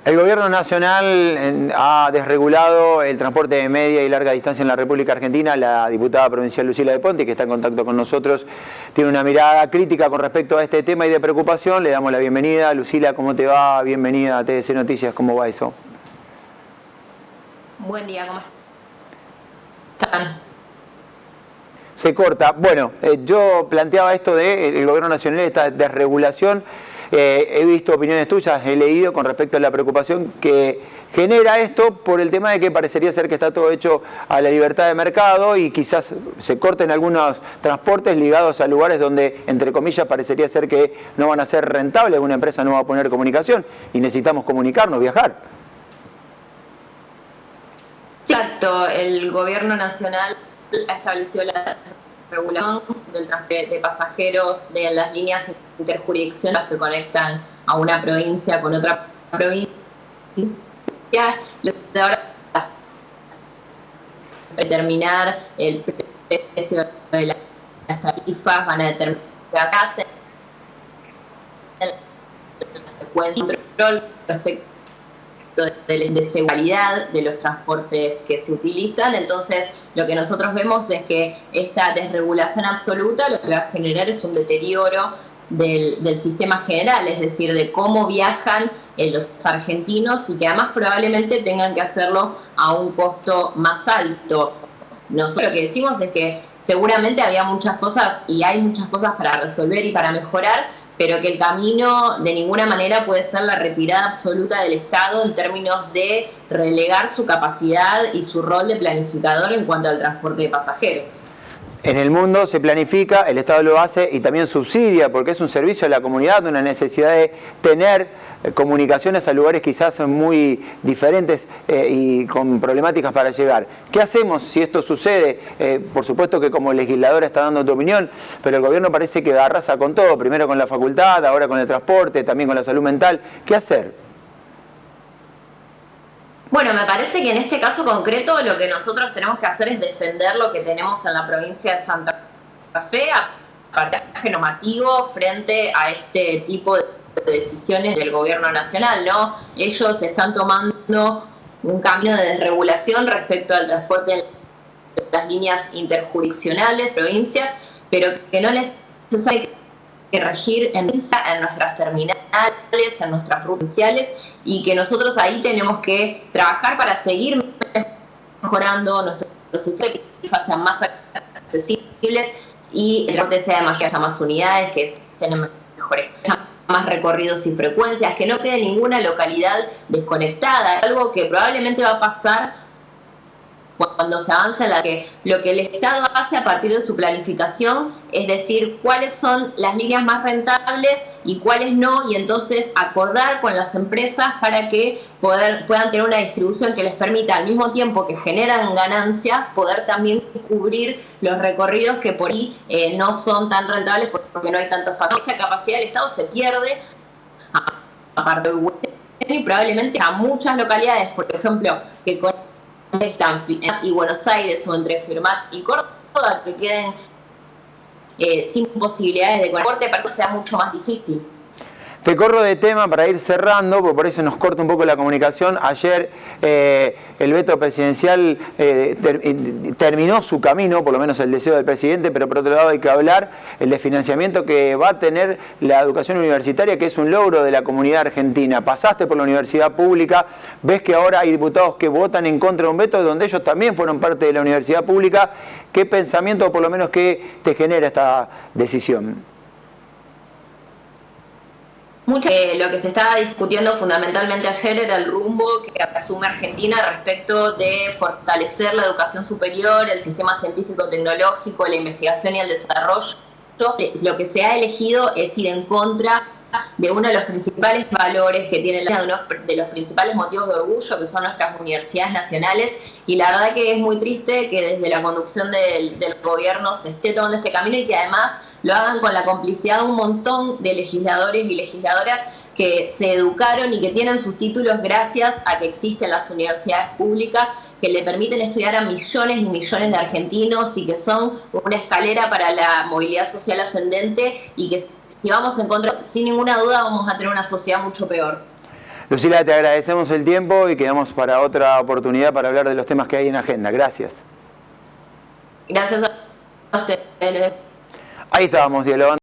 El gobierno nacional ha desregulado el transporte de media y larga distancia en la República Argentina. La diputada provincial Lucila de Ponte, que está en contacto con nosotros, tiene una mirada crítica con respecto a este tema y de preocupación. Le damos la bienvenida. Lucila, ¿cómo te va? Bienvenida a TDC Noticias. ¿Cómo va eso? Buen día, ¿cómo están? Se corta. Bueno, yo planteaba esto del gobierno nacional, esta desregulación. He visto opiniones tuyas, he leído con respecto a la preocupación que genera esto por el tema de que parecería ser que está todo hecho a la libertad de mercado y quizás se corten algunos transportes ligados a lugares donde, entre comillas, parecería ser que no van a ser rentables, una empresa no va a poner comunicación y necesitamos comunicarnos, viajar. Exacto, el gobierno nacional ha establecido la regulación del transporte de pasajeros de las líneas interjurisdiccionales que conectan a una provincia con otra provincia. Ahora determinar el precio de las tarifas, van a determinar el control respecto de seguridad de los transportes que se utilizan. Entonces, lo que nosotros vemos es que esta desregulación absoluta lo que va a generar es un deterioro del sistema general, es decir, de cómo viajan los argentinos y que además probablemente tengan que hacerlo a un costo más alto. Nosotros lo que decimos es que seguramente había muchas cosas y hay muchas cosas para resolver y para mejorar, pero que el camino de ninguna manera puede ser la retirada absoluta del Estado en términos de relegar su capacidad y su rol de planificador en cuanto al transporte de pasajeros. En el mundo se planifica, el Estado lo hace y también subsidia porque es un servicio a la comunidad, una necesidad de tener comunicaciones a lugares quizás muy diferentes y con problemáticas para llegar. ¿Qué hacemos si esto sucede? Por supuesto que como legisladora está dando tu opinión, pero el gobierno parece que arrasa con todo, primero con la facultad, ahora con el transporte, también con la salud mental. ¿Qué hacer? Bueno, me parece que en este caso concreto lo que nosotros tenemos que hacer es defender lo que tenemos en la provincia de Santa Fe, aparte normativo frente a este tipo de decisiones del gobierno nacional, ¿no? Ellos están tomando un camino de desregulación respecto al transporte en las líneas interjurisdiccionales, provincias, pero que no necesariamente que regir en nuestras terminales, en nuestras provinciales, y que nosotros ahí tenemos que trabajar para seguir mejorando nuestros sistemas, que sean más accesibles y el transporte sea de mayor, haya más unidades, que tengan mejores, más recorridos y frecuencias, que no quede ninguna localidad desconectada. Es algo que probablemente va a pasar cuando se avanza en lo que el Estado hace a partir de su planificación, es decir, cuáles son las líneas más rentables y cuáles no, y entonces acordar con las empresas para que puedan tener una distribución que les permita, al mismo tiempo que generan ganancias, poder también cubrir los recorridos que por ahí no son tan rentables porque no hay tantos pasajeros. Esta capacidad del Estado se pierde aparte del y probablemente a muchas localidades, por ejemplo, que conectan y Buenos Aires o entre Firmat y Córdoba, que queden sin posibilidades de transporte, para que sea mucho más difícil. Te corro de tema para ir cerrando, porque por eso nos corta un poco la comunicación. Ayer el veto presidencial terminó su camino, por lo menos el deseo del presidente, pero por otro lado hay que hablar el de financiamiento que va a tener la educación universitaria, que es un logro de la comunidad argentina. Pasaste por la universidad pública, ves que ahora hay diputados que votan en contra de un veto donde ellos también fueron parte de la universidad pública. ¿Qué pensamiento, o por lo menos qué te genera esta decisión? Lo que se estaba discutiendo fundamentalmente ayer era el rumbo que asume Argentina respecto de fortalecer la educación superior, el sistema científico-tecnológico, la investigación y el desarrollo. Lo que se ha elegido es ir en contra de uno de los principales valores que tiene uno de los principales motivos de orgullo, que son nuestras universidades nacionales, y la verdad que es muy triste que desde la conducción del gobierno se esté tomando este camino y que además lo hagan con la complicidad de un montón de legisladores y legisladoras que se educaron y que tienen sus títulos gracias a que existen las universidades públicas que le permiten estudiar a millones y millones de argentinos y que son una escalera para la movilidad social ascendente, y que si vamos en contra, sin ninguna duda vamos a tener una sociedad mucho peor. Lucila, te agradecemos el tiempo y quedamos para otra oportunidad para hablar de los temas que hay en agenda. Gracias. Gracias a ustedes. Ahí estábamos dialogando.